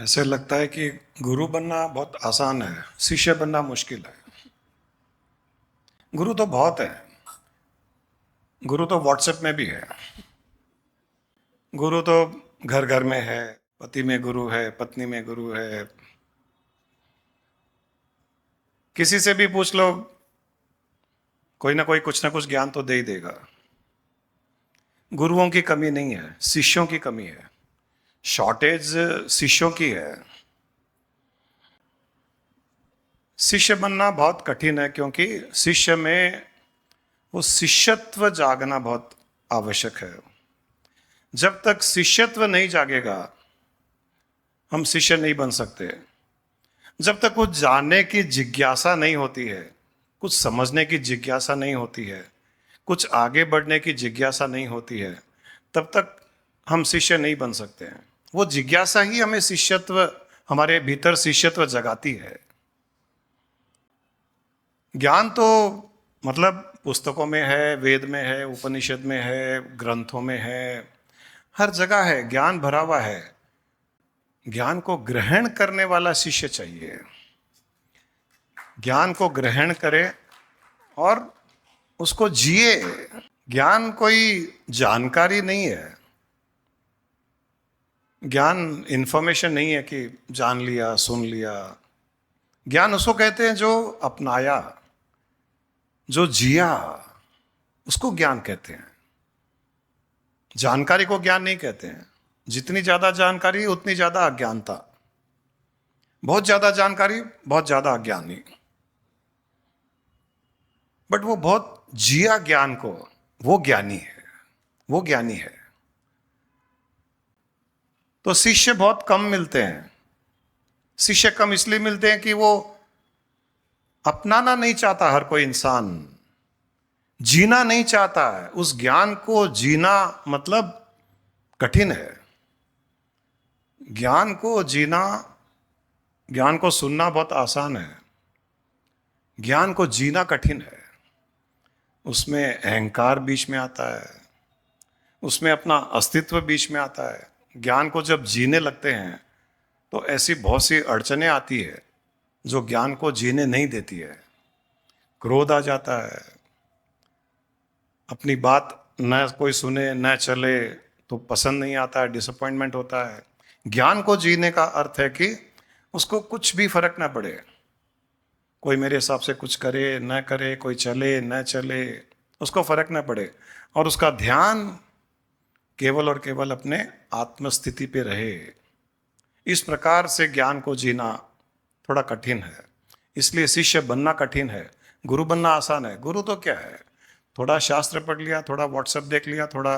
ऐसे लगता है कि गुरु बनना बहुत आसान है, शिष्य बनना मुश्किल है। गुरु तो बहुत है। गुरु तो व्हाट्सएप में भी है। गुरु तो घर घर में है। पति में गुरु है, पत्नी में गुरु है। किसी से भी पूछ लो, कोई ना कोई कुछ ना कुछ ज्ञान तो दे ही देगा। गुरुओं की कमी नहीं है, शिष्यों की कमी है। शॉर्टेज शिष्यों की है। शिष्य बनना बहुत कठिन है, क्योंकि शिष्य में वो शिष्यत्व जागना बहुत आवश्यक है। जब तक शिष्यत्व नहीं जागेगा, हम शिष्य नहीं बन सकते। जब तक कुछ जानने की जिज्ञासा नहीं होती है, कुछ समझने की जिज्ञासा नहीं होती है, कुछ आगे बढ़ने की जिज्ञासा नहीं होती है, तब तक हम शिष्य नहीं बन सकते हैं। वो जिज्ञासा ही हमें शिष्यत्व, हमारे भीतर शिष्यत्व जगाती है। ज्ञान तो मतलब पुस्तकों में है, वेद में है, उपनिषद में है, ग्रंथों में है, हर जगह है, ज्ञान भरा हुआ है। ज्ञान को ग्रहण करने वाला शिष्य चाहिए। ज्ञान को ग्रहण करे और उसको जिए। ज्ञान कोई जानकारी नहीं है। ज्ञान इंफॉर्मेशन नहीं है कि जान लिया, सुन लिया। ज्ञान उसको कहते हैं जो अपनाया, जो जिया, उसको ज्ञान कहते हैं। जानकारी को ज्ञान नहीं कहते हैं। जितनी ज्यादा जानकारी उतनी ज्यादा अज्ञानता। बहुत ज्यादा जानकारी, बहुत ज्यादा अज्ञानी। बट वो बहुत जिया ज्ञान को, वो ज्ञानी है। वो ज्ञानी है। तो शिष्य बहुत कम मिलते हैं। शिष्य कम इसलिए मिलते हैं कि वो अपनाना नहीं चाहता। हर कोई इंसान जीना नहीं चाहता है। उस ज्ञान को जीना मतलब कठिन है। ज्ञान को जीना, ज्ञान को सुनना बहुत आसान है। ज्ञान को जीना कठिन है। उसमें अहंकार बीच में आता है, उसमें अपना अस्तित्व बीच में आता है। ज्ञान को जब जीने लगते हैं तो ऐसी बहुत सी अड़चनें आती है जो ज्ञान को जीने नहीं देती है। क्रोध आ जाता है, अपनी बात न कोई सुने न चले तो पसंद नहीं आता है, डिसअपॉइंटमेंट होता है। ज्ञान को जीने का अर्थ है कि उसको कुछ भी फर्क ना पड़े, कोई मेरे हिसाब से कुछ करे न करे, कोई चले न चले, उसको फर्क ना पड़े, और उसका ध्यान केवल और केवल अपने आत्मस्थिति पे रहे। इस प्रकार से ज्ञान को जीना थोड़ा कठिन है। इसलिए शिष्य बनना कठिन है, गुरु बनना आसान है। गुरु तो क्या है, थोड़ा शास्त्र पढ़ लिया, थोड़ा व्हाट्सएप देख लिया, थोड़ा,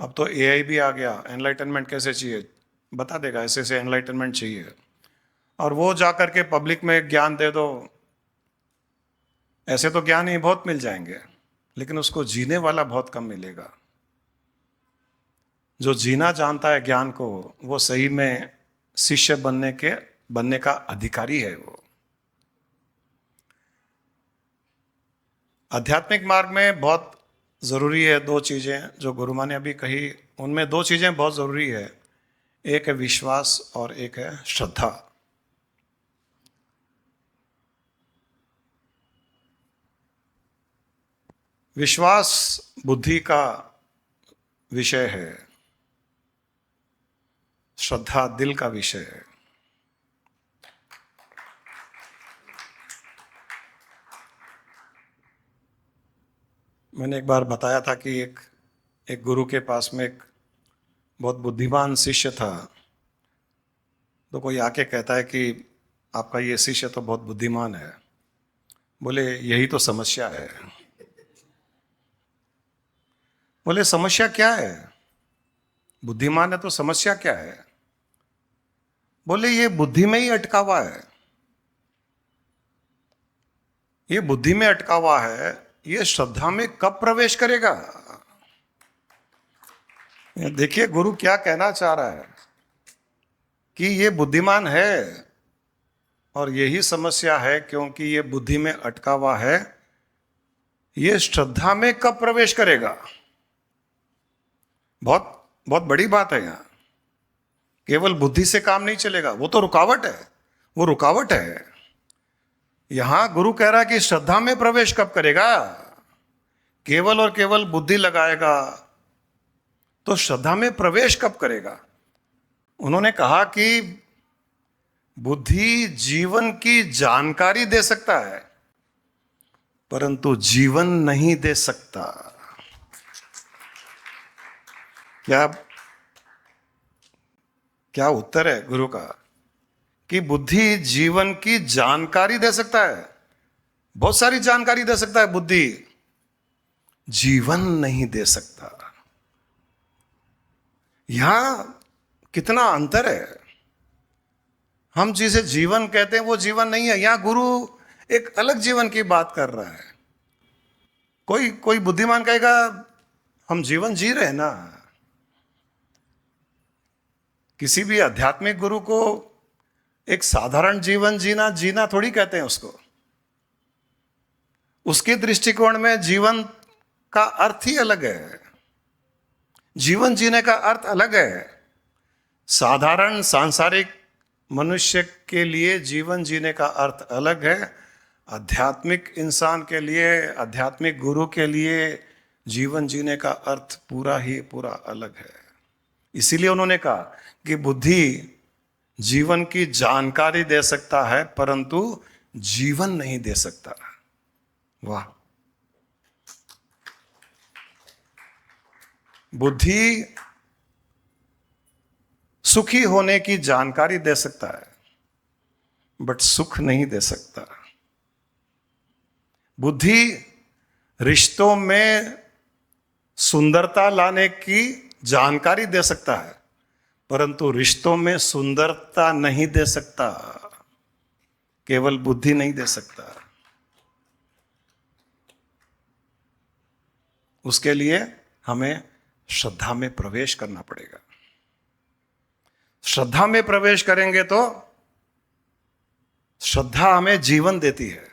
अब तो एआई भी आ गया, एनलाइटनमेंट कैसे चाहिए बता देगा, ऐसे ऐसे एनलाइटनमेंट चाहिए, और वो जा करके पब्लिक में ज्ञान दे दो। ऐसे तो ज्ञान ही बहुत मिल जाएंगे, लेकिन उसको जीने वाला बहुत कम मिलेगा। जो जीना जानता है ज्ञान को, वो सही में शिष्य बनने का अधिकारी है। वो आध्यात्मिक मार्ग में बहुत जरूरी है दो चीजें जो गुरु माँ ने अभी कही, उनमें दो चीजें बहुत जरूरी है। एक है विश्वास और एक है श्रद्धा। विश्वास बुद्धि का विषय है, श्रद्धा दिल का विषय है। मैंने एक बार बताया था कि एक गुरु के पास में एक बहुत बुद्धिमान शिष्य था। तो कोई आके कहता है कि आपका ये शिष्य तो बहुत बुद्धिमान है। बोले यही तो समस्या है। बोले समस्या क्या है, बुद्धिमान है तो समस्या क्या है? बोले ये बुद्धि में ही अटका हुआ है। ये बुद्धि में अटका हुआ है, ये श्रद्धा में कब प्रवेश करेगा? देखिए गुरु क्या कहना चाह रहा है कि ये बुद्धिमान है और यही समस्या है, क्योंकि ये बुद्धि में अटका हुआ है। ये श्रद्धा में कब प्रवेश करेगा? बहुत बहुत बड़ी बात है यहां केवल बुद्धि से काम नहीं चलेगा, वो तो रुकावट है, वो रुकावट है। यहां गुरु कह रहा है कि श्रद्धा में प्रवेश कब करेगा? केवल और केवल बुद्धि लगाएगा तो श्रद्धा में प्रवेश कब करेगा? उन्होंने कहा कि बुद्धि जीवन की जानकारी दे सकता है परंतु जीवन नहीं दे सकता। क्या क्या उत्तर है गुरु का कि बुद्धि जीवन की जानकारी दे सकता है, बहुत सारी जानकारी दे सकता है बुद्धि, जीवन नहीं दे सकता। यहां कितना अंतर है। हम जिसे जीवन कहते हैं वो जीवन नहीं है। यहां गुरु एक अलग जीवन की बात कर रहा है। कोई कोई बुद्धिमान कहेगा हम जीवन जी रहे हैं ना। किसी भी आध्यात्मिक गुरु को एक साधारण जीवन जीना थोड़ी कहते हैं उसको। उसके दृष्टिकोण में जीवन का अर्थ ही अलग है, जीवन जीने का अर्थ अलग है। साधारण सांसारिक मनुष्य के लिए जीवन जीने का अर्थ अलग है, आध्यात्मिक इंसान के लिए, आध्यात्मिक गुरु के लिए जीवन जीने का अर्थ पूरा ही पूरा अलग है। इसीलिए उन्होंने कहा कि बुद्धि जीवन की जानकारी दे सकता है परंतु जीवन नहीं दे सकता। वाह! बुद्धि सुखी होने की जानकारी दे सकता है बट सुख नहीं दे सकता। बुद्धि रिश्तों में सुंदरता लाने की जानकारी दे सकता है परंतु रिश्तों में सुंदरता नहीं दे सकता, केवल बुद्धि नहीं दे सकता। उसके लिए हमें श्रद्धा में प्रवेश करना पड़ेगा। श्रद्धा में प्रवेश करेंगे तो श्रद्धा हमें जीवन देती है,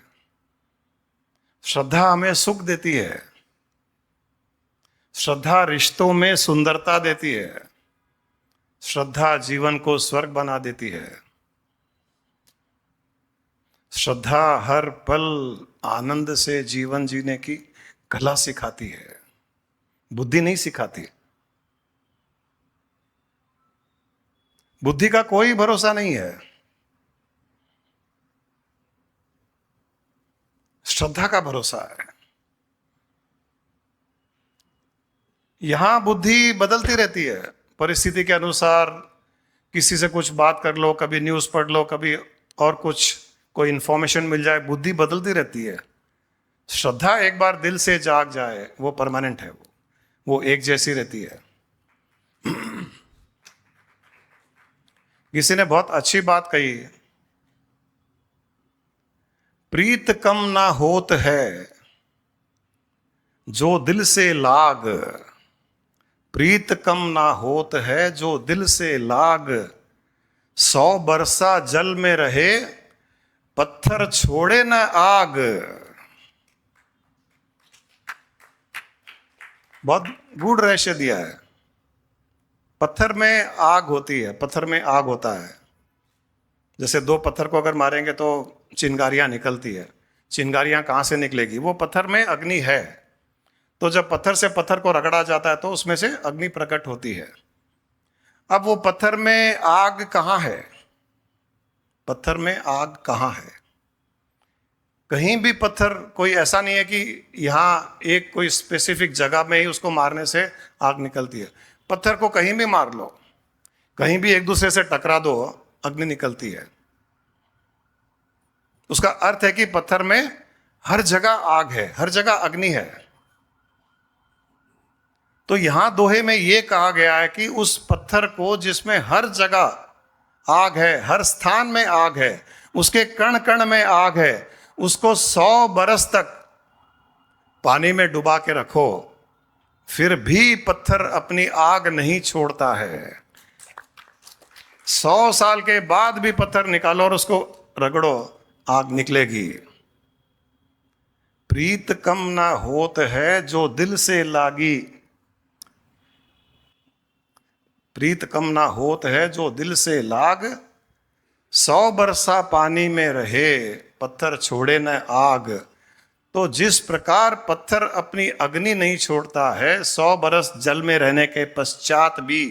श्रद्धा हमें सुख देती है, श्रद्धा रिश्तों में सुंदरता देती है, श्रद्धा जीवन को स्वर्ग बना देती है। श्रद्धा हर पल आनंद से जीवन जीने की कला सिखाती है, बुद्धि नहीं सिखाती। बुद्धि का कोई भरोसा नहीं है, श्रद्धा का भरोसा है। यहां बुद्धि बदलती रहती है, परिस्थिति के अनुसार किसी से कुछ बात कर लो, कभी न्यूज़ पढ़ लो, कभी और कुछ कोई इंफॉर्मेशन मिल जाए, बुद्धि बदलती रहती है। श्रद्धा एक बार दिल से जाग जाए वो परमानेंट है, वो एक जैसी रहती है। किसी ने बहुत अच्छी बात कही, प्रीत कम ना होत है जो दिल से लाग, प्रीत कम ना होत है जो दिल से लाग, 100 बरसा जल में रहे पत्थर छोड़े न आग। बहुत गूढ़ रहस्य दिया है। पत्थर में आग होती है, पत्थर में आग होता है। जैसे 2 पत्थर को अगर मारेंगे तो चिंगारियां निकलती है। चिंगारियां कहां से निकलेगी? वो पत्थर में अग्नि है, तो जब पत्थर से पत्थर को रगड़ा जाता है तो उसमें से अग्नि प्रकट होती है। अब वो पत्थर में आग कहां है? पत्थर में आग कहां है? कहीं भी पत्थर कोई ऐसा नहीं है कि यहां एक कोई स्पेसिफिक जगह में ही उसको मारने से आग निकलती है। पत्थर को कहीं भी मार लो, कहीं भी एक दूसरे से टकरा दो, अग्नि निकलती है। उसका अर्थ है कि पत्थर में हर जगह आग है, हर जगह अग्नि है। तो यहां दोहे में यह कहा गया है कि उस पत्थर को जिसमें हर जगह आग है, हर स्थान में आग है, उसके कण कण में आग है, उसको 100 बरस तक पानी में डुबा के रखो, फिर भी पत्थर अपनी आग नहीं छोड़ता है। 100 साल के बाद भी पत्थर निकालो और उसको रगड़ो, आग निकलेगी। प्रीत कम ना होत है जो दिल से लागी, प्रीत कम ना होत है जो दिल से लाग, 100 बरसा पानी में रहे पत्थर छोड़े न आग। तो जिस प्रकार पत्थर अपनी अग्नि नहीं छोड़ता है 100 बरस जल में रहने के पश्चात भी,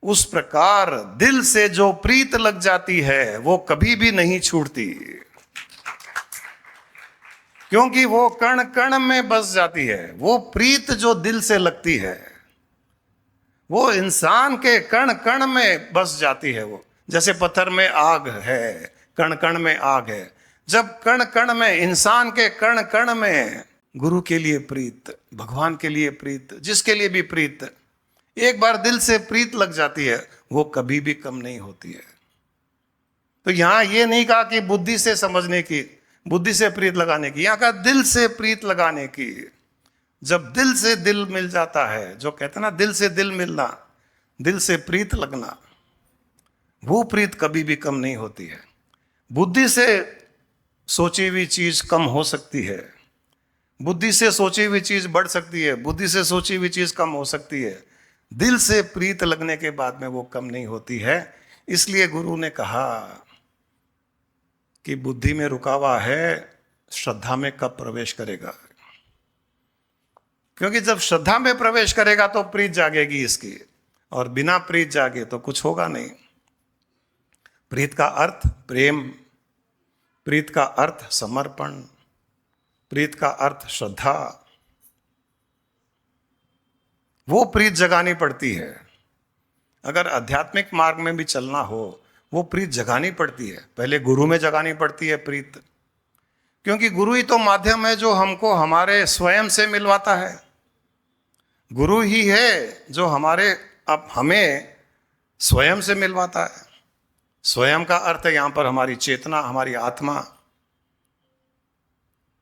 उस प्रकार दिल से जो प्रीत लग जाती है वो कभी भी नहीं छूटती, क्योंकि वो कण कण में बस जाती है। वो प्रीत जो दिल से लगती है वो इंसान के कण कण में बस जाती है। वो जैसे पत्थर में आग है, कण कण में आग है। जब कण कण में, इंसान के कण कण में गुरु के लिए प्रीत, भगवान के लिए प्रीत, जिसके लिए भी प्रीत, एक बार दिल से प्रीत लग जाती है वो कभी भी कम नहीं होती है। तो यहां ये नहीं कहा कि बुद्धि से समझने की, बुद्धि से प्रीत लगाने की, यहां का दिल से प्रीत लगाने की। जब दिल से दिल मिल जाता है, जो कहते हैं ना दिल से दिल मिलना, दिल से प्रीत लगना, वो प्रीत कभी भी कम नहीं होती है। बुद्धि से सोची हुई चीज कम हो सकती है, बुद्धि से सोची हुई चीज बढ़ सकती है, बुद्धि से सोची हुई चीज कम हो सकती है। दिल से प्रीत लगने के बाद में वो कम नहीं होती है। इसलिए गुरु ने कहा कि बुद्धि में रुकावा है, श्रद्धा में कब प्रवेश करेगा। क्योंकि जब श्रद्धा में प्रवेश करेगा तो प्रीत जागेगी इसकी, और बिना प्रीत जागे तो कुछ होगा नहीं। प्रीत का अर्थ प्रेम, प्रीत का अर्थ समर्पण, प्रीत का अर्थ श्रद्धा। वो प्रीत जगानी पड़ती है। अगर आध्यात्मिक मार्ग में भी चलना हो वो प्रीत जगानी पड़ती है। पहले गुरु में जगानी पड़ती है प्रीत, क्योंकि गुरु ही तो माध्यम है जो हमको हमारे स्वयं से मिलवाता है। गुरु ही है जो हमें स्वयं से मिलवाता है। स्वयं का अर्थ है यहां पर हमारी चेतना, हमारी आत्मा,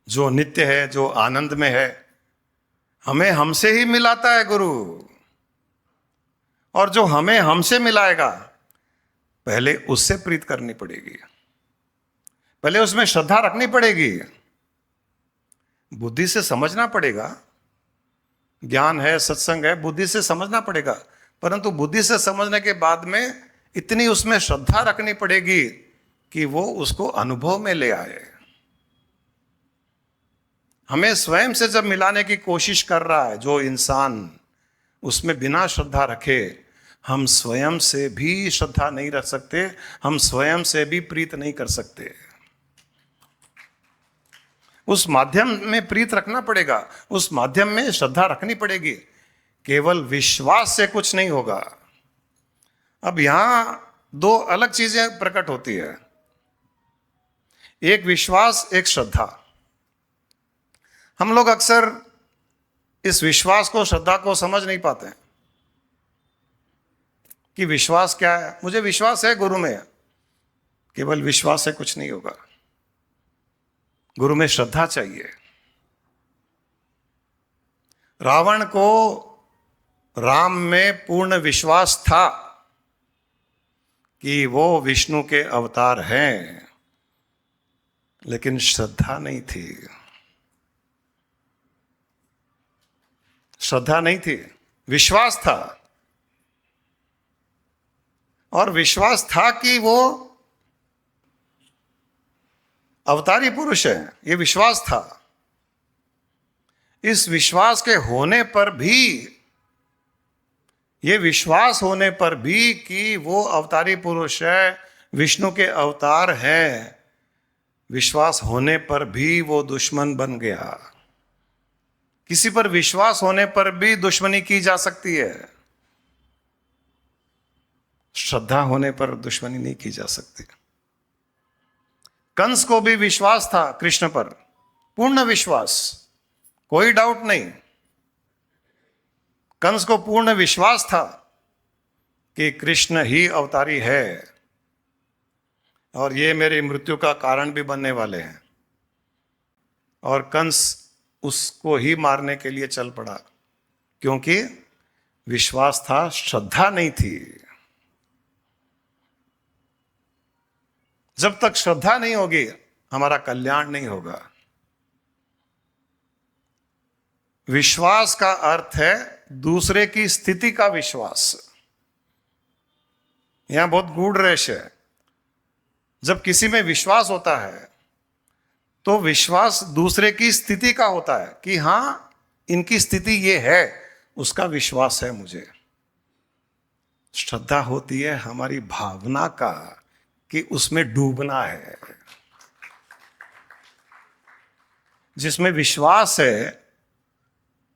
जो नित्य है, जो आनंद में है। हमें हमसे ही मिलाता है गुरु, और जो हमें हमसे मिलाएगा पहले उससे प्रीत करनी पड़ेगी, पहले उसमें श्रद्धा रखनी पड़ेगी। बुद्धि से समझना पड़ेगा, ज्ञान है, सत्संग है, बुद्धि से समझना पड़ेगा, परंतु बुद्धि से समझने के बाद में इतनी उसमें श्रद्धा रखनी पड़ेगी कि वो उसको अनुभव में ले आए। हमें स्वयं से जब मिलाने की कोशिश कर रहा है जो इंसान, उसमें बिना श्रद्धा रखे हम स्वयं से भी श्रद्धा नहीं रख सकते, हम स्वयं से भी प्रीत नहीं कर सकते। उस माध्यम में प्रीत रखना पड़ेगा, उस माध्यम में श्रद्धा रखनी पड़ेगी। केवल विश्वास से कुछ नहीं होगा। अब यहां दो अलग चीजें प्रकट होती है, एक विश्वास, एक श्रद्धा। हम लोग अक्सर इस विश्वास को, श्रद्धा को समझ नहीं पाते हैं कि विश्वास क्या है। मुझे विश्वास है गुरु में, केवल विश्वास से कुछ नहीं होगा, गुरु में श्रद्धा चाहिए। रावण को राम में पूर्ण विश्वास था कि वो विष्णु के अवतार हैं, लेकिन श्रद्धा नहीं थी, श्रद्धा नहीं थी, विश्वास था। और विश्वास था कि वो अवतारी पुरुष है, ये विश्वास था। इस विश्वास के होने पर भी, ये विश्वास होने पर भी कि वो अवतारी पुरुष है, विष्णु के अवतार हैं, विश्वास होने पर भी वो दुश्मन बन गया। किसी पर विश्वास होने पर भी दुश्मनी की जा सकती है, श्रद्धा होने पर दुश्मनी नहीं की जा सकती। कंस को भी विश्वास था कृष्ण पर, पूर्ण विश्वास, कोई डाउट नहीं। कंस को पूर्ण विश्वास था कि कृष्ण ही अवतारी है और ये मेरी मृत्यु का कारण भी बनने वाले हैं, और कंस उसको ही मारने के लिए चल पड़ा, क्योंकि विश्वास था, श्रद्धा नहीं थी। जब तक श्रद्धा नहीं होगी हमारा कल्याण नहीं होगा। विश्वास का अर्थ है दूसरे की स्थिति का विश्वास। यहां बहुत गूढ़ रहस्य है। जब किसी में विश्वास होता है तो विश्वास दूसरे की स्थिति का होता है कि हां इनकी स्थिति ये है, उसका विश्वास है मुझे। श्रद्धा होती है हमारी भावना का कि उसमें डूबना है। जिसमें विश्वास है,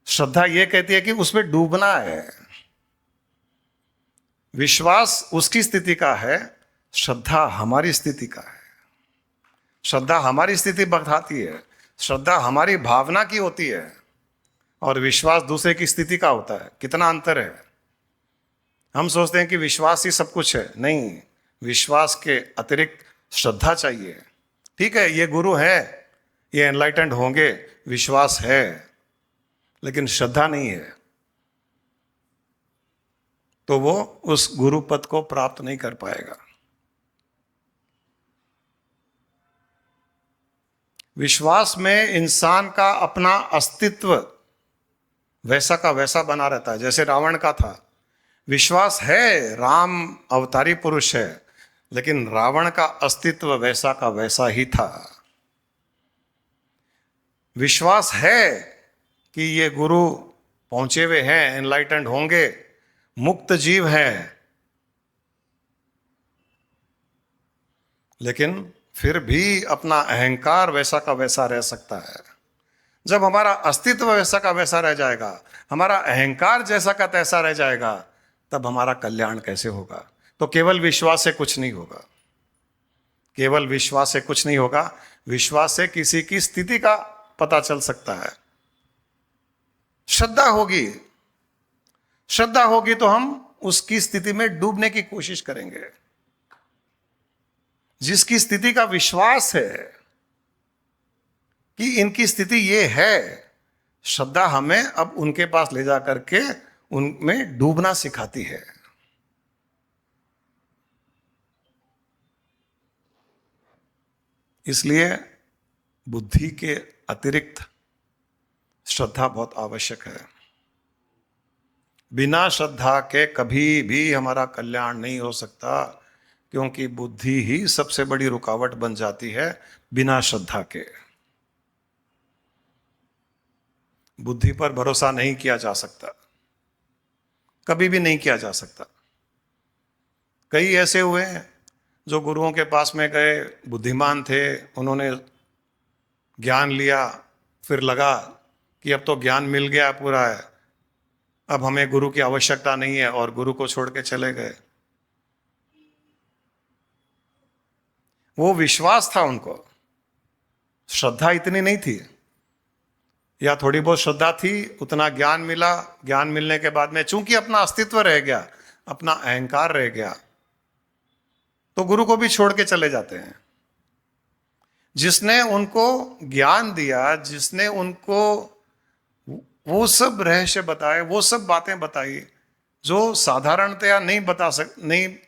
श्रद्धा यह कहती है कि उसमें डूबना है। विश्वास उसकी स्थिति का है, श्रद्धा हमारी स्थिति का है। श्रद्धा हमारी स्थिति बताती है, श्रद्धा हमारी भावना की होती है, और विश्वास दूसरे की स्थिति का होता है। कितना अंतर है। हम सोचते हैं कि विश्वास ही सब कुछ है। नहीं, विश्वास के अतिरिक्त श्रद्धा चाहिए। ठीक है, ये गुरु है, ये एनलाइटेंड होंगे, विश्वास है, लेकिन श्रद्धा नहीं है तो वो उस गुरु पद को प्राप्त नहीं कर पाएगा। विश्वास में इंसान का अपना अस्तित्व वैसा का वैसा बना रहता है, जैसे रावण का था। विश्वास है राम अवतारी पुरुष है, लेकिन रावण का अस्तित्व वैसा का वैसा ही था। विश्वास है कि ये गुरु पहुंचे हुए हैं, एनलाइटेंड होंगे, मुक्त जीव हैं, लेकिन फिर भी अपना अहंकार वैसा का वैसा रह सकता है। जब हमारा अस्तित्व वैसा का वैसा रह जाएगा, हमारा अहंकार जैसा का तैसा रह जाएगा, तब हमारा कल्याण कैसे होगा। तो केवल विश्वास से कुछ नहीं होगा। केवल विश्वास से कुछ नहीं होगा। विश्वास से किसी की स्थिति का पता चल सकता है। श्रद्धा होगी, श्रद्धा होगी तो हम उसकी स्थिति में डूबने की कोशिश करेंगे। जिसकी स्थिति का विश्वास है कि इनकी स्थिति ये है, श्रद्धा हमें अब उनके पास ले जा करके उनमें डूबना सिखाती है। इसलिए बुद्धि के अतिरिक्त श्रद्धा बहुत आवश्यक है। बिना श्रद्धा के कभी भी हमारा कल्याण नहीं हो सकता, क्योंकि बुद्धि ही सबसे बड़ी रुकावट बन जाती है बिना श्रद्धा के। बुद्धि पर भरोसा नहीं किया जा सकता, कभी भी नहीं किया जा सकता। कई ऐसे हुए हैं जो गुरुओं के पास में गए, बुद्धिमान थे, उन्होंने ज्ञान लिया, फिर लगा कि अब तो ज्ञान मिल गया पूरा है, अब हमें गुरु की आवश्यकता नहीं है, और गुरु को छोड़ के चले गए। वो विश्वास था उनको, श्रद्धा इतनी नहीं थी, या थोड़ी बहुत श्रद्धा थी, उतना ज्ञान मिला। ज्ञान मिलने के बाद में चूंकि अपना अस्तित्व रह गया, अपना अहंकार रह गया, तो गुरु को भी छोड़ के चले जाते हैं। जिसने उनको ज्ञान दिया, जिसने उनको वो सब रहस्य बताए, वो सब बातें बताई जो साधारणतया नहीं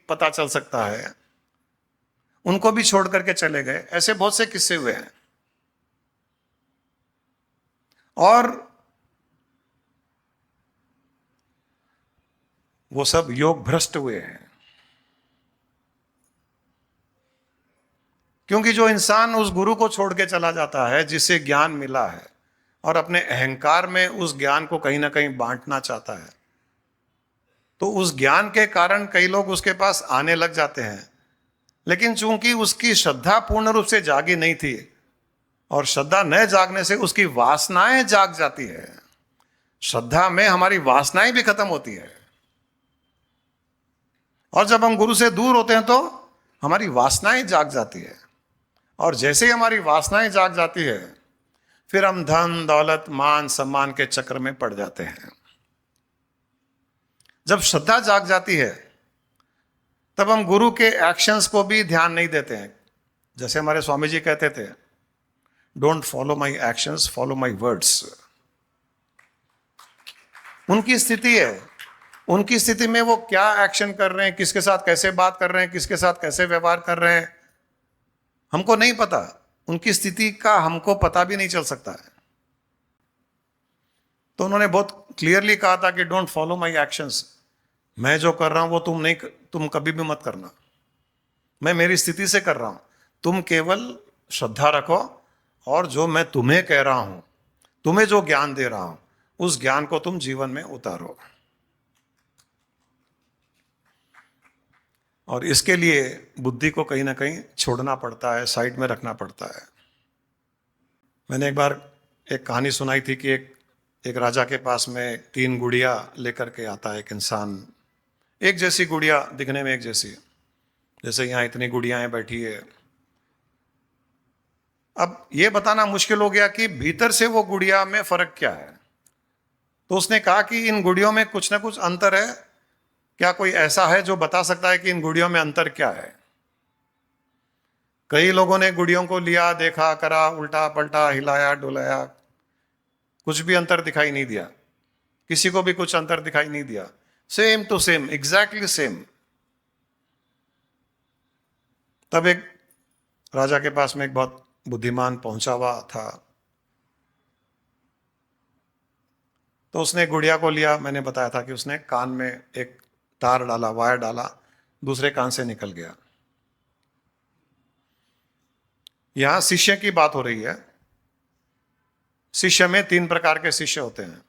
पता चल सकता है, उनको भी छोड़ करके चले गए। ऐसे बहुत से किस्से हुए हैं। और वो सब योग भ्रष्ट हुए हैं। क्योंकि जो इंसान उस गुरु को छोड़ के चला जाता है जिसे ज्ञान मिला है, और अपने अहंकार में उस ज्ञान को कहीं ना कहीं बांटना चाहता है, तो उस ज्ञान के कारण कई लोग उसके पास आने लग जाते हैं। लेकिन चूंकि उसकी श्रद्धा पूर्ण रूप से जागी नहीं थी, और श्रद्धा न जागने से उसकी वासनाएं जाग जाती है। श्रद्धा में हमारी वासनाएं भी खत्म होती है, और जब हम गुरु से दूर होते हैं तो हमारी वासनाएं जाग जाती है। और जैसे ही हमारी वासनाएं जाग जाती है, फिर हम धन दौलत मान सम्मान के चक्र में पड़ जाते हैं। जब श्रद्धा जाग जाती है, तब हम गुरु के एक्शंस को भी ध्यान नहीं देते हैं। जैसे हमारे स्वामी जी कहते थे, don't follow my actions, follow my words. उनकी स्थिति है, उनकी स्थिति में वो क्या एक्शन कर रहे हैं, किसके साथ कैसे बात कर रहे हैं, किसके साथ कैसे व्यवहार कर रहे हैं, हमको नहीं पता। उनकी स्थिति का हमको पता भी नहीं चल सकता है। तो उन्होंने बहुत क्लियरली कहा था कि डोंट फॉलो माई एक्शंस, मैं जो कर रहा हूं वो तुम कभी भी मत करना, मैं मेरी स्थिति से कर रहा हूं, तुम केवल श्रद्धा रखो और जो मैं तुम्हें कह रहा हूं, तुम्हें जो ज्ञान दे रहा हूं, उस ज्ञान को तुम जीवन में उतारो। और इसके लिए बुद्धि को कहीं ना कहीं छोड़ना पड़ता है, साइड में रखना पड़ता है। मैंने एक बार एक कहानी सुनाई थी कि एक राजा के पास में 3 गुड़िया लेकर के आता है एक इंसान। एक जैसी गुड़िया, दिखने में एक जैसी, जैसे यहां इतनी गुड़ियाएं बैठी है। अब ये बताना मुश्किल हो गया कि भीतर से वो गुड़िया में फर्क क्या है। तो उसने कहा कि इन गुड़ियों में कुछ ना कुछ अंतर है, क्या कोई ऐसा है जो बता सकता है कि इन गुड़ियों में अंतर क्या है। कई लोगों ने गुड़ियों को लिया, देखा, करा, उल्टा पलटा, हिलाया डुलाया, कुछ भी अंतर दिखाई नहीं दिया, किसी को भी कुछ अंतर दिखाई नहीं दिया, same to same, exactly same. तब एक राजा के पास में एक बहुत बुद्धिमान पहुंचा हुआ था, तो उसने गुड़िया को लिया। मैंने बताया था कि उसने कान में एक तार डाला, वायर डाला, दूसरे कान से निकल गया। यहां शिष्य की बात हो रही है। शिष्य में 3 प्रकार के शिष्य होते हैं।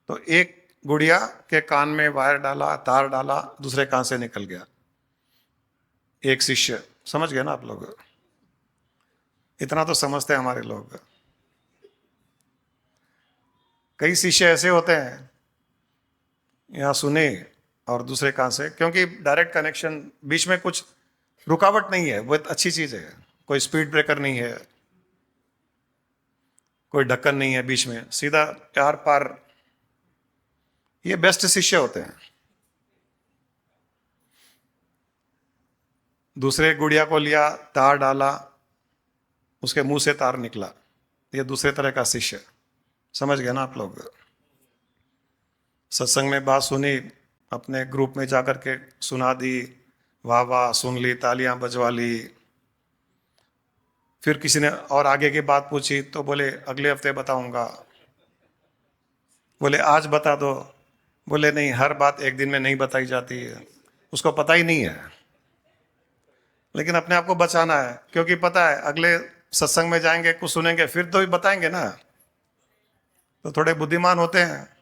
तो एक गुड़िया के कान में वायर डाला, तार डाला, दूसरे कान से निकल गया। एक शिष्य, समझ गए ना आप लोग? इतना तो समझते हैं हमारे लोग। कई शिष्य ऐसे होते हैं, यहां सुने और दूसरे कान से, क्योंकि डायरेक्ट कनेक्शन, बीच में कुछ रुकावट नहीं है, वो अच्छी चीज है। कोई स्पीड ब्रेकर नहीं है, कोई ढक्कन नहीं है बीच में, सीधा आर पार। ये बेस्ट शिष्य होते हैं। दूसरे गुड़िया को लिया, तार डाला, उसके मुंह से तार निकला, ये दूसरे तरह का शिष्य। समझ गए ना आप लोग? सत्संग में बात सुनी, अपने ग्रुप में जाकर के सुना दी, वाह वाह सुन ली, तालियां बजवा ली। फिर किसी ने और आगे की बात पूछी तो बोले अगले हफ्ते बताऊंगा। बोले आज बता दो। बोले नहीं, हर बात एक दिन में नहीं बताई जाती है। उसको पता ही नहीं है, लेकिन अपने आप को बचाना है, क्योंकि पता है अगले सत्संग में जाएंगे, कुछ सुनेंगे, फिर तो भी बताएंगे ना। तो थोड़े बुद्धिमान होते हैं।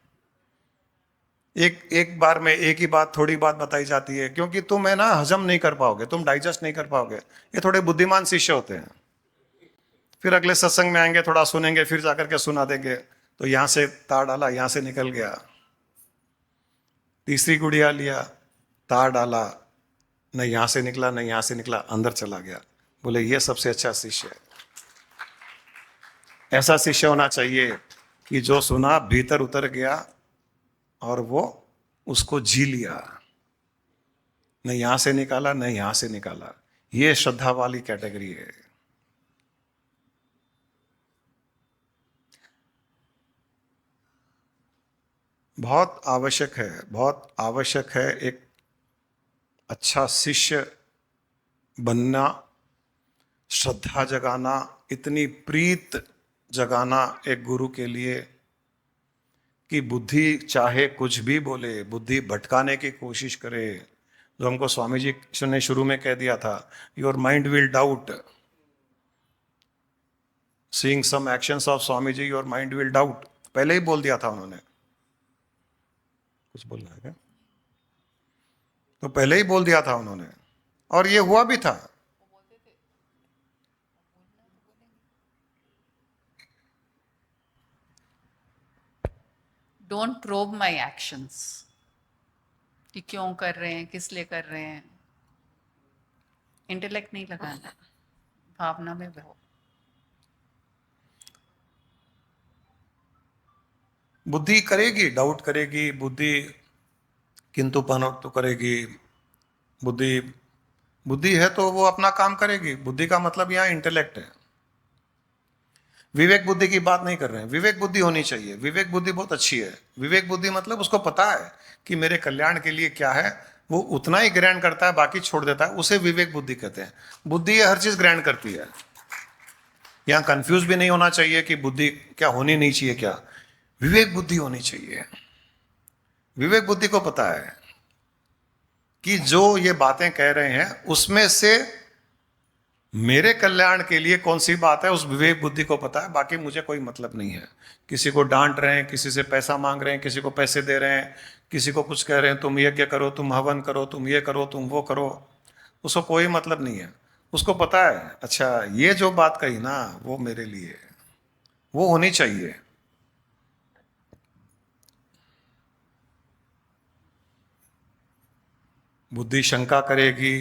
एक बार में एक ही बात, थोड़ी बात बताई जाती है, क्योंकि तुम है ना हजम नहीं कर पाओगे, तुम डाइजेस्ट नहीं कर पाओगे। ये थोड़े बुद्धिमान शिष्य होते हैं। फिर अगले सत्संग में आएंगे, थोड़ा सुनेंगे, फिर जाकर के सुना देंगे। तो यहां से तार डाला, यहां से निकल गया। तीसरी गुड़िया लिया, तार डाला, न यहां से निकला न यहां से निकला, अंदर चला गया। बोले ये सबसे अच्छा शिष्य है। ऐसा शिष्य होना चाहिए कि जो सुना भीतर उतर गया और वो उसको जी लिया, न यहां से निकाला न यहां से निकाला। ये श्रद्धा वाली कैटेगरी है। बहुत आवश्यक है, बहुत आवश्यक है एक अच्छा शिष्य बनना, श्रद्धा जगाना, इतनी प्रीत जगाना एक गुरु के लिए कि बुद्धि चाहे कुछ भी बोले, बुद्धि भटकाने की कोशिश करे। जो हमको स्वामी जी ने शुरू में कह दिया था, your mind will doubt. Seeing some actions of Swami ji, your mind will doubt, पहले ही बोल दिया था उन्होंने। कुछ बोलना है क्या? तो पहले ही बोल दिया था उन्होंने, और ये हुआ भी था। डोंट प्रोब माई एक्शंस, कि क्यों कर रहे हैं, किस लिए कर रहे हैं। इंटेलेक्ट नहीं लगाना, भावना में बहो। बुद्धि करेगी, डाउट करेगी, बुद्धि किंतु परंतु करेगी। बुद्धि बुद्धि है तो वो अपना काम करेगी। बुद्धि का मतलब यहाँ इंटेलेक्ट है। विवेक बुद्धि की बात नहीं कर रहे हैं। विवेक बुद्धि होनी चाहिए, विवेक बुद्धि बहुत अच्छी है। विवेक बुद्धि मतलब उसको पता है कि मेरे कल्याण के लिए क्या है, वो उतना ही ग्रहण करता है, बाकी छोड़ देता है, उसे विवेक बुद्धि कहते हैं। बुद्धि हर चीज ग्रहण करती है। यहाँ कंफ्यूज भी नहीं होना चाहिए कि बुद्धि क्या होनी नहीं चाहिए, क्या विवेक बुद्धि होनी चाहिए। विवेक बुद्धि को पता है कि जो ये बातें कह रहे हैं उसमें से मेरे कल्याण के लिए कौन सी बात है, उस विवेक बुद्धि को पता है, बाकी मुझे कोई मतलब नहीं है। किसी को डांट रहे हैं, किसी से पैसा मांग रहे हैं, किसी को पैसे दे रहे हैं, किसी को कुछ कह रहे हैं, तुम यज्ञ करो, तुम हवन करो, तुम ये करो, तुम वो करो, उसको कोई मतलब नहीं है। उसको पता है अच्छा ये जो बात कही ना वो मेरे लिए है, वो होनी चाहिए। बुद्धि शंका करेगी,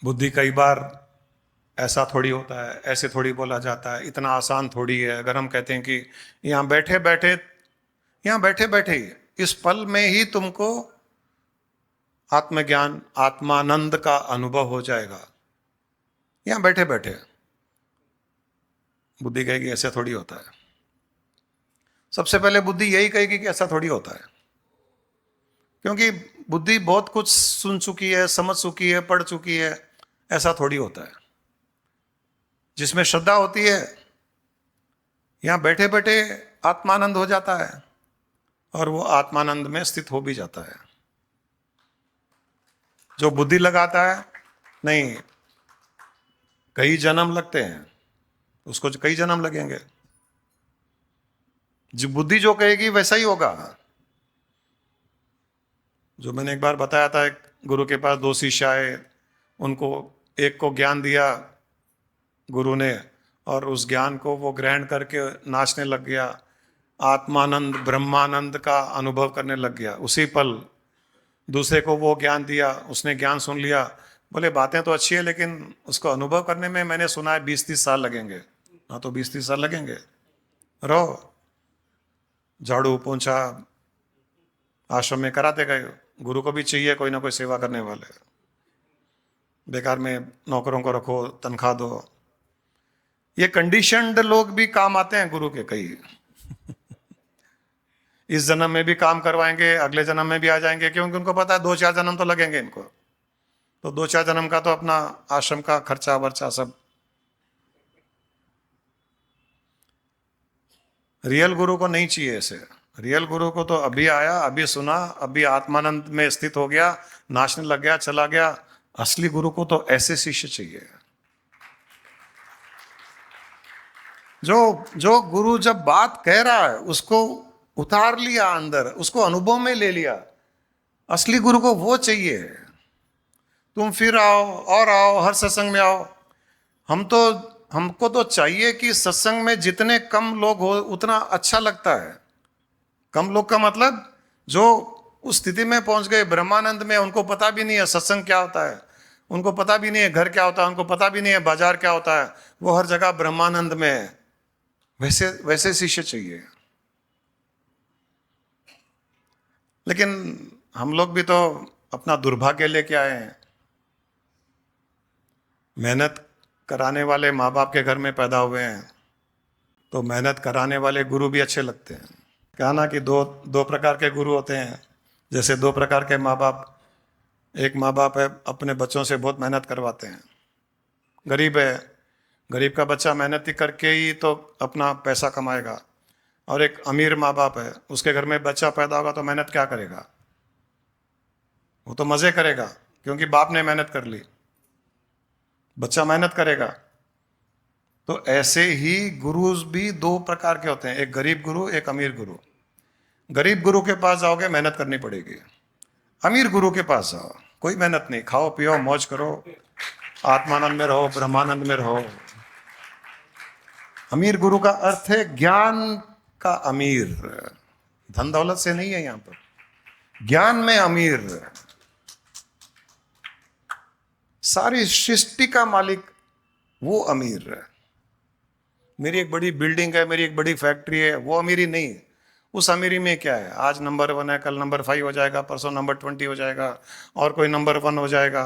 बुद्धि कई बार ऐसा थोड़ी होता है, ऐसे थोड़ी बोला जाता है, इतना आसान थोड़ी है। अगर हम कहते हैं कि यहाँ बैठे बैठे, यहाँ बैठे बैठे इस पल में ही तुमको आत्मज्ञान आत्मानंद का अनुभव हो जाएगा, यहाँ बैठे बैठे, बुद्धि कहेगी ऐसा थोड़ी होता है। सबसे पहले बुद्धि यही कहेगी कि ऐसा थोड़ी होता है, क्योंकि बुद्धि बहुत कुछ सुन चुकी है, समझ चुकी है, पढ़ चुकी है। ऐसा थोड़ी होता है। जिसमें श्रद्धा होती है यहां बैठे बैठे आत्मानंद हो जाता है और वो आत्मानंद में स्थित हो भी जाता है। जो बुद्धि लगाता है नहीं, कई जन्म लगते हैं, उसको कई जन्म लगेंगे। जो बुद्धि जो कहेगी वैसा ही होगा। जो मैंने एक बार बताया था, एक गुरु के पास 2 शिष्य आए, उनको एक को ज्ञान दिया गुरु ने और उस ज्ञान को वो ग्रहण करके नाचने लग गया, आत्मानंद ब्रह्मानंद का अनुभव करने लग गया उसी पल। दूसरे को वो ज्ञान दिया, उसने ज्ञान सुन लिया, बोले बातें तो अच्छी है लेकिन उसको अनुभव करने में मैंने सुना है 20-30 साल लगेंगे। हाँ तो 20-30 साल लगेंगे, रहो। झाड़ू पोंछा आश्रम में कराते गए। गुरु को भी चाहिए कोई ना कोई सेवा करने वाले, बेकार में नौकरों को रखो, तनख्वाह दो। ये कंडीशनड लोग भी काम आते हैं गुरु के कई। इस जन्म में भी काम करवाएंगे, अगले जन्म में भी आ जाएंगे, क्योंकि उनको पता है 2-4 जन्म तो लगेंगे इनको। तो 2-4 जन्म का तो अपना आश्रम का खर्चा वर्चा सब। रियल गुरु को नहीं चाहिए ऐसे। रियल गुरु को तो अभी आया, अभी सुना, अभी आत्मानंद में स्थित हो गया, नाचने लग गया, चला गया। असली गुरु को तो ऐसे शिष्य चाहिए। जो गुरु जब बात कह रहा है उसको उतार लिया अंदर, उसको अनुभव में ले लिया, असली गुरु को वो चाहिए। तुम फिर आओ और आओ, हर सत्संग में आओ। हमको तो चाहिए कि सत्संग में जितने कम लोग हो उतना अच्छा लगता है। कम लोग का मतलब जो उस स्थिति में पहुंच गए ब्रह्मानंद में, उनको पता भी नहीं है सत्संग क्या होता है, उनको पता भी नहीं है घर क्या होता है, उनको पता भी नहीं है बाजार क्या होता है, वो हर जगह ब्रह्मानंद में है। वैसे शिष्य चाहिए। लेकिन हम लोग भी तो अपना दुर्भाग्य लेके आए हैं। मेहनत कराने वाले माँ बाप के घर में पैदा हुए हैं, तो मेहनत कराने वाले गुरु भी अच्छे लगते हैं। कहा ना कि दो प्रकार के गुरु होते हैं। जैसे 2 प्रकार के माँ बाप, एक माँ बाप है अपने बच्चों से बहुत मेहनत करवाते हैं, गरीब है, गरीब का बच्चा मेहनत करके ही तो अपना पैसा कमाएगा। और एक अमीर माँ बाप है, उसके घर में बच्चा पैदा होगा तो मेहनत क्या करेगा, वो तो मज़े करेगा क्योंकि बाप ने मेहनत कर ली, बच्चा मेहनत करेगा। तो ऐसे ही गुरु भी 2 प्रकार के होते हैं, एक गरीब गुरु, एक अमीर गुरु। गरीब गुरु के पास जाओगे मेहनत करनी पड़ेगी, अमीर गुरु के पास जाओ कोई मेहनत नहीं, खाओ पियो मौज करो, आत्मानंद में रहो, ब्रह्मानंद में रहो। अमीर गुरु का अर्थ है ज्ञान का अमीर, धन दौलत से नहीं है, यहां पर ज्ञान में अमीर, सारी सृष्टि का मालिक वो अमीर है। मेरी एक बड़ी बिल्डिंग है, मेरी एक बड़ी फैक्ट्री है, वो अमीरी नहीं। उस अमीरी में क्या है, आज नंबर 1 है, कल नंबर 5 हो जाएगा, परसों नंबर 20 हो जाएगा, और कोई नंबर 1 हो जाएगा।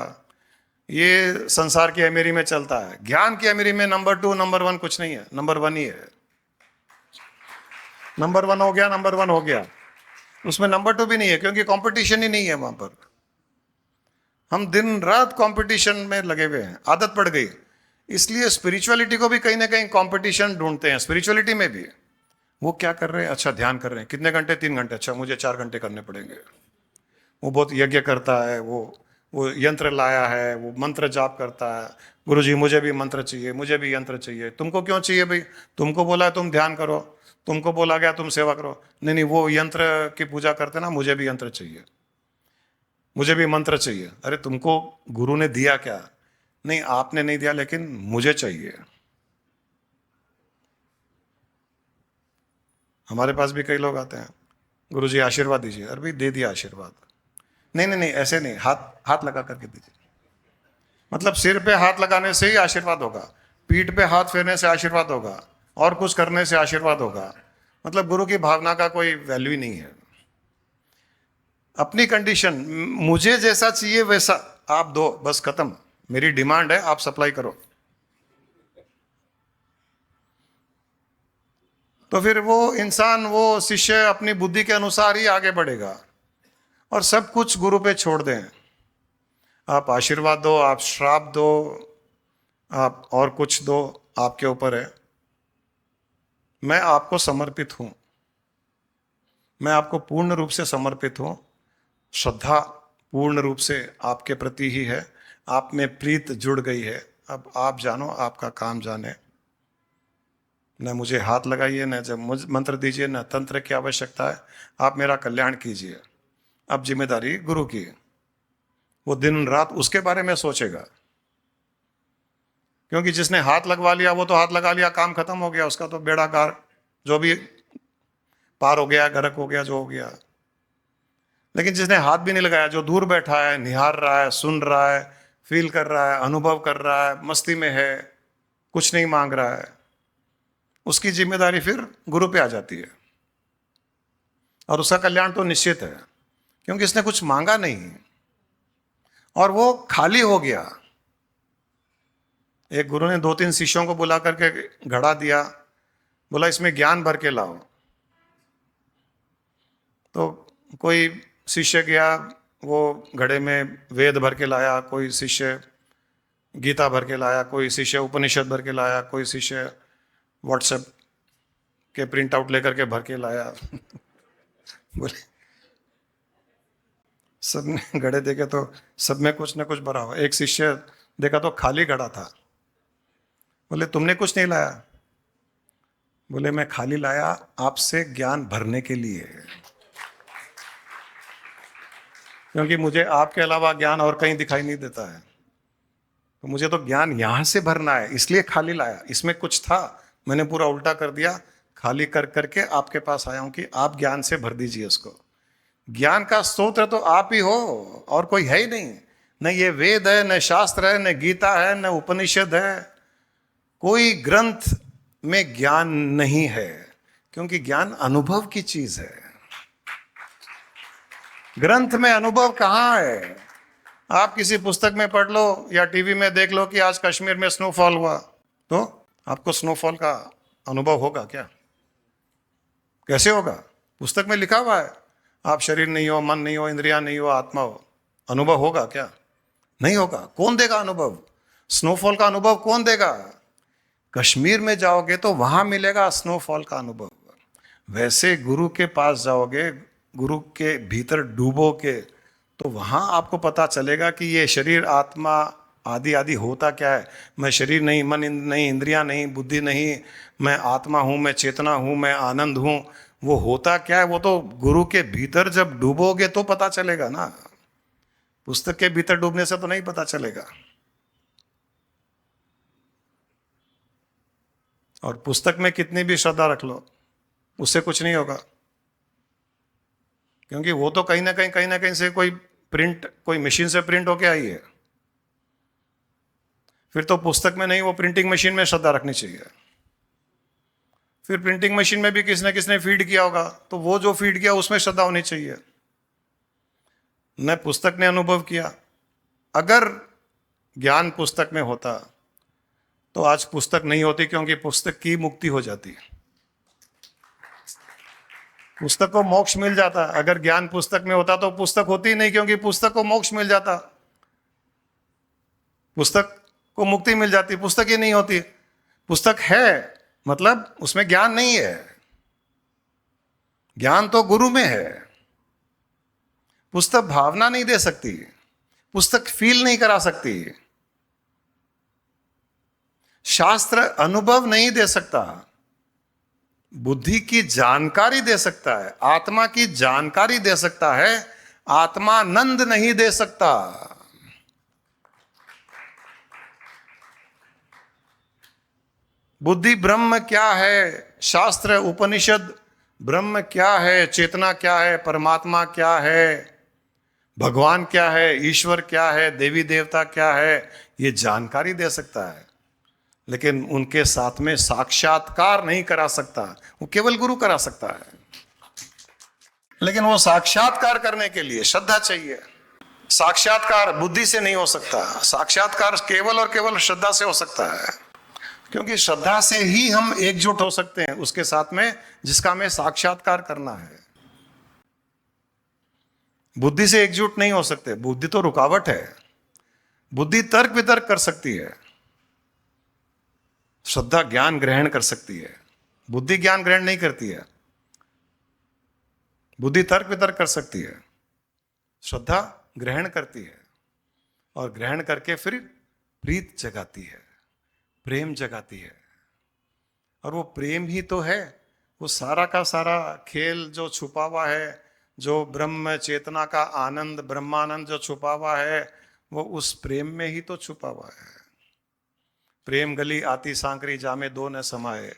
ये संसार की अमीरी में चलता है। ज्ञान की अमीरी में नंबर 2 नंबर 1 कुछ नहीं है, नंबर 1 ही है। नंबर 1 हो गया, नंबर 1 हो गया, उसमें नंबर 2 भी नहीं है, क्योंकि कंपटीशन ही नहीं है वहां पर। हम दिन रात कंपटीशन में लगे हुए हैं, आदत पड़ गई। इसलिए स्पिरिचुअलिटी को भी कहीं ना कहीं कंपटीशन ढूंढते हैं, स्पिरिचुअलिटी में भी। वो क्या कर रहे हैं? अच्छा ध्यान कर रहे हैं। कितने घंटे? 3 घंटे। अच्छा मुझे 4 घंटे करने पड़ेंगे। वो बहुत यज्ञ करता है, वो यंत्र लाया है, वो मंत्र जाप करता है। गुरुजी मुझे भी मंत्र चाहिए, मुझे भी यंत्र चाहिए। तुमको क्यों चाहिए भाई? तुमको बोला है तुम ध्यान करो, तुमको बोला गया तुम सेवा करो। नहीं नहीं, वो यंत्र की पूजा करते ना, मुझे भी यंत्र चाहिए, मुझे भी मंत्र चाहिए। अरे तुमको गुरु ने दिया क्या? नहीं आपने नहीं दिया, लेकिन मुझे चाहिए। हमारे पास भी कई लोग आते हैं, गुरुजी आशीर्वाद दीजिए। अरे भाई दे दिया आशीर्वाद। नहीं नहीं नहीं, ऐसे नहीं, हाथ हाथ लगा करके दीजिए। मतलब सिर पे हाथ लगाने से ही आशीर्वाद होगा, पीठ पे हाथ फेरने से आशीर्वाद होगा, और कुछ करने से आशीर्वाद होगा। मतलब गुरु की भावना का कोई वैल्यू ही नहीं है। अपनी कंडीशन, मुझे जैसा चाहिए वैसा आप दो, बस खत्म। मेरी डिमांड है, आप सप्लाई करो। तो फिर वो इंसान, वो शिष्य अपनी बुद्धि के अनुसार ही आगे बढ़ेगा, और सब कुछ गुरु पे छोड़ दें। आप आशीर्वाद दो, आप श्राप दो, आप और कुछ दो, आपके ऊपर है। मैं आपको समर्पित हूं, मैं आपको पूर्ण रूप से समर्पित हूं। श्रद्धा पूर्ण रूप से आपके प्रति ही है, आप में प्रीत जुड़ गई है। अब आप जानो, आपका काम जाने। न मुझे हाथ लगाइए, न जब मुझ मंत्र दीजिए, न तंत्र की आवश्यकता है। आप मेरा कल्याण कीजिए। अब जिम्मेदारी गुरु की है, वो दिन रात उसके बारे में सोचेगा। क्योंकि जिसने हाथ लगवा लिया वो तो हाथ लगा लिया, काम खत्म हो गया, उसका तो बेड़ा गार, जो भी पार हो गया, गर्क हो गया, जो हो गया। लेकिन जिसने हाथ भी नहीं लगाया, जो दूर बैठा है, निहार रहा है, सुन रहा है, फील कर रहा है, अनुभव कर रहा है, मस्ती में है, कुछ नहीं मांग रहा है, उसकी जिम्मेदारी फिर गुरु पे आ जाती है। और उसका कल्याण तो निश्चित है, क्योंकि इसने कुछ मांगा नहीं और वो खाली हो गया। एक गुरु ने 2-3 शिष्यों को बुला करके घड़ा दिया, बोला इसमें ज्ञान भर के लाओ। तो कोई शिष्य गया, वो घड़े में वेद भर के लाया, कोई शिष्य गीता भर के लाया, कोई शिष्य उपनिषद भर के लाया, कोई शिष्य व्हाट्सएप के प्रिंट आउट लेकर के भर के लाया। बोले सबने घड़े देखे तो सब में कुछ ना कुछ भरा हुआ। एक शिष्य देखा तो खाली घड़ा था। बोले तुमने कुछ नहीं लाया? बोले मैं खाली लाया आपसे ज्ञान भरने के लिए, क्योंकि मुझे आपके अलावा ज्ञान और कहीं दिखाई नहीं देता है। तो मुझे तो ज्ञान यहां से भरना है, इसलिए खाली लाया। इसमें कुछ था, मैंने पूरा उल्टा कर दिया, खाली कर करके आपके पास आया हूं कि आप ज्ञान से भर दीजिए उसको। ज्ञान का स्रोत तो आप ही हो, और कोई है ही नहीं। न ये वेद है, न शास्त्र है, न गीता है, न उपनिषद है। कोई ग्रंथ में ज्ञान नहीं है, क्योंकि ज्ञान अनुभव की चीज है। ग्रंथ में अनुभव कहाँ है? आप किसी पुस्तक में पढ़ लो या टीवी में देख लो कि आज कश्मीर में स्नोफॉल हुआ, तो आपको स्नोफॉल का अनुभव होगा क्या? कैसे होगा? पुस्तक में लिखा हुआ है, आप शरीर नहीं हो, मन नहीं हो, इंद्रियां नहीं हो, आत्मा हो। अनुभव होगा क्या? नहीं होगा। कौन देगा अनुभव? स्नोफॉल का अनुभव कौन देगा? कश्मीर में जाओगे तो वहां मिलेगा स्नोफॉल का अनुभव। वैसे गुरु के पास जाओगे, गुरु के भीतर डूबोगे, तो वहां आपको पता चलेगा कि ये शरीर आत्मा आदि आदि होता क्या है। मैं शरीर नहीं, मन नहीं, इंद्रियां नहीं, बुद्धि नहीं, मैं आत्मा हूं, मैं चेतना हूं, मैं आनंद हूं। वो होता क्या है? वो तो गुरु के भीतर जब डूबोगे तो पता चलेगा ना। पुस्तक के भीतर डूबने से तो नहीं पता चलेगा। और पुस्तक में कितनी भी श्रद्धा रख लो, उससे कुछ नहीं होगा, क्योंकि वो तो कहीं ना कहीं से कोई प्रिंट, कोई मशीन से प्रिंट होके आई है। फिर तो पुस्तक में नहीं, वो प्रिंटिंग मशीन में श्रद्धा रखनी चाहिए। फिर प्रिंटिंग मशीन में भी किसने फीड किया होगा, तो वो जो फीड किया उसमें श्रद्धा होनी चाहिए। न पुस्तक ने अनुभव किया। अगर ज्ञान पुस्तक में होता तो आज पुस्तक नहीं होती, क्योंकि पुस्तक की मुक्ति हो जाती है, पुस्तक को मोक्ष मिल जाता। अगर ज्ञान पुस्तक में होता तो पुस्तक होती ही नहीं, क्योंकि पुस्तक को मोक्ष मिल जाता, पुस्तक को मुक्ति मिल जाती। पुस्तक ही नहीं होती। पुस्तक है मतलब उसमें ज्ञान नहीं है। ज्ञान तो गुरु में है। पुस्तक भावना नहीं दे सकती, पुस्तक फील नहीं करा सकती, शास्त्र अनुभव नहीं दे सकता, बुद्धि की जानकारी दे सकता है, आत्मा की जानकारी दे सकता है, आत्मानंद नहीं दे सकता। बुद्धि ब्रह्म क्या है, शास्त्र उपनिषद ब्रह्म क्या है, चेतना क्या है, परमात्मा क्या है, भगवान क्या है, ईश्वर क्या है, देवी देवता क्या है, ये जानकारी दे सकता है, लेकिन उनके साथ में साक्षात्कार नहीं करा सकता। वो केवल गुरु करा सकता है। लेकिन वो साक्षात्कार करने के लिए श्रद्धा चाहिए। साक्षात्कार बुद्धि से नहीं हो सकता, साक्षात्कार केवल और केवल श्रद्धा से हो सकता है, क्योंकि श्रद्धा से ही हम एकजुट हो सकते हैं उसके साथ में जिसका हमें साक्षात्कार करना है। बुद्धि से एकजुट नहीं हो सकते, बुद्धि तो रुकावट है। बुद्धि तर्क वितर्क कर सकती है, श्रद्धा ज्ञान ग्रहण कर सकती है। बुद्धि ज्ञान ग्रहण नहीं करती है, बुद्धि तर्क वितर्क कर सकती है, श्रद्धा ग्रहण करती है, और ग्रहण करके फिर प्रीत जगाती है, प्रेम जगाती है। और वो प्रेम ही तो है, वो सारा का सारा खेल जो छुपा हुआ है, जो ब्रह्म चेतना का आनंद, ब्रह्मानंद जो छुपा हुआ है, वो उस प्रेम में ही तो छुपा हुआ है। प्रेम गली आती सांकरी जामे दो न समाये,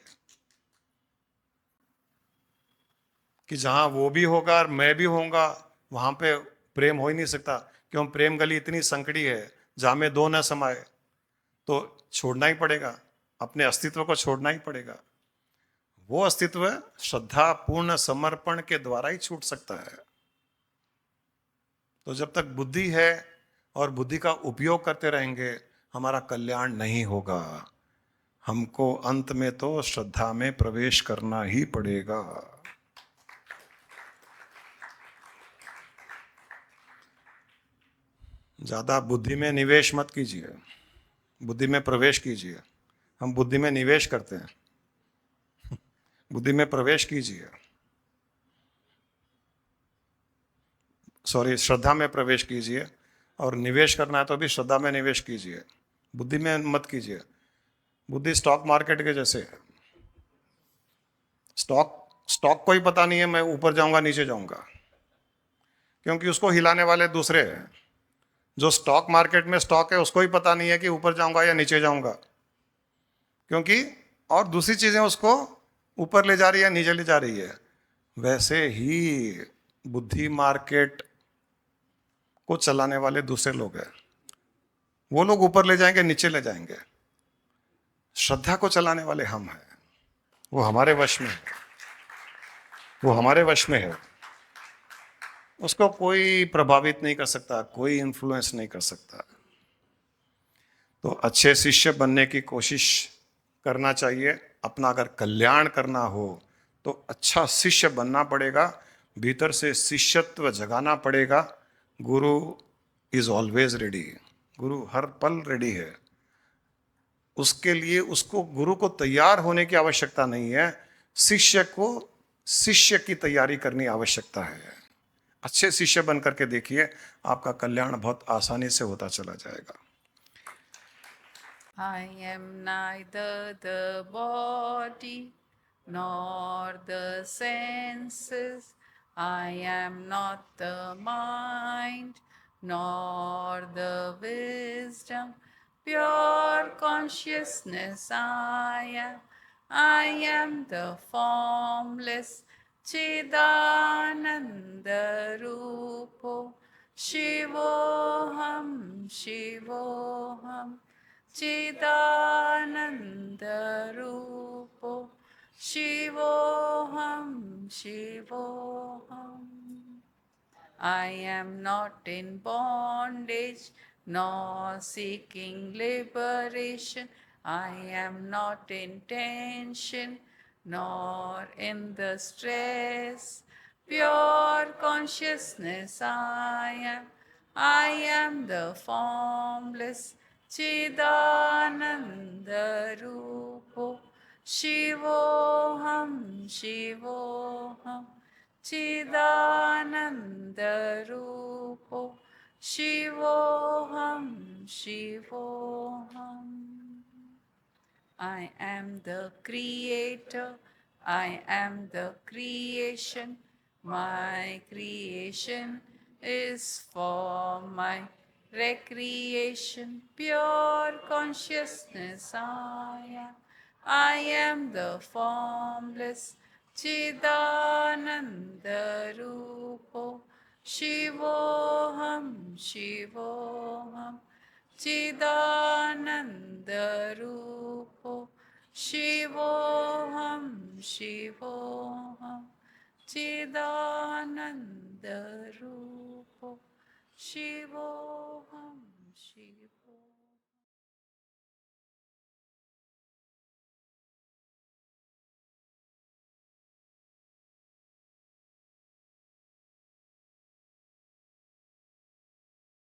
कि जहां वो भी होगा और मैं भी होऊंगा वहां पे प्रेम हो ही नहीं सकता, क्यों? प्रेम गली इतनी संकड़ी है, जामे दो न समाये, तो छोड़ना ही पड़ेगा, अपने अस्तित्व को छोड़ना ही पड़ेगा। वो अस्तित्व श्रद्धा पूर्ण समर्पण के द्वारा ही छूट सकता है। तो जब तक बुद्धि है और बुद्धि का उपयोग करते रहेंगे, हमारा कल्याण नहीं होगा। हमको अंत में तो श्रद्धा में प्रवेश करना ही पड़ेगा। ज्यादा बुद्धि में निवेश मत कीजिए, बुद्धि में प्रवेश कीजिए। हम बुद्धि में निवेश करते हैं, बुद्धि में प्रवेश कीजिए। सॉरी, श्रद्धा में प्रवेश कीजिए, और निवेश करना है तो भी श्रद्धा में निवेश कीजिए, बुद्धि में मत कीजिए। बुद्धि स्टॉक मार्केट के जैसे है, स्टॉक स्टॉक को ही पता नहीं है मैं ऊपर जाऊंगा नीचे जाऊंगा, क्योंकि उसको हिलाने वाले दूसरे हैं। जो स्टॉक मार्केट में स्टॉक है उसको ही पता नहीं है कि ऊपर जाऊंगा या नीचे जाऊंगा, क्योंकि और दूसरी चीजें उसको ऊपर ले जा रही है, नीचे ले जा रही है। वैसे ही बुद्धि मार्केट को चलाने वाले दूसरे लोग हैं, वो लोग ऊपर ले जाएंगे, नीचे ले जाएंगे। श्रद्धा को चलाने वाले हम हैं, वो हमारे वश में है, वो हमारे वश में है। उसको कोई प्रभावित नहीं कर सकता, कोई इन्फ्लुएंस नहीं कर सकता। तो अच्छे शिष्य बनने की कोशिश करना चाहिए। अपना अगर कल्याण करना हो तो अच्छा शिष्य बनना पड़ेगा, भीतर से शिष्यत्व जगाना पड़ेगा। गुरु इज ऑलवेज रेडी, गुरु हर पल रेडी है। उसके लिए उसको गुरु को तैयार होने की आवश्यकता नहीं है, शिष्य को शिष्य की तैयारी करनी आवश्यकता है। अच्छे शिष्य बन करके देखिए, आपका कल्याण बहुत आसानी से होता चला जाएगा। I am neither the body nor the senses. I am not the mind nor the wisdom. Pure consciousness I am. I am the formless Chidananda Rupo. Shivoham, Shivoham. Chidananda-rupo Shivoham, Shivoham. I am not in bondage nor seeking liberation. I am not in tension nor in the stress. Pure consciousness I am. I am the formless Chidananda-rupo Shivoham, Shivoham. चिदानन्दरूपो शिवोऽहं शिवोऽहम् I am the creator, I am the creation, my creation is for my recreation, pure consciousness I am the formless Chidananda Rupo, Shivoham, Shivoham. चिदानन्दरूपो शिवोऽहं शिवोऽहं चिदानन्दरूपो शिवोऽहं शिवोऽहम्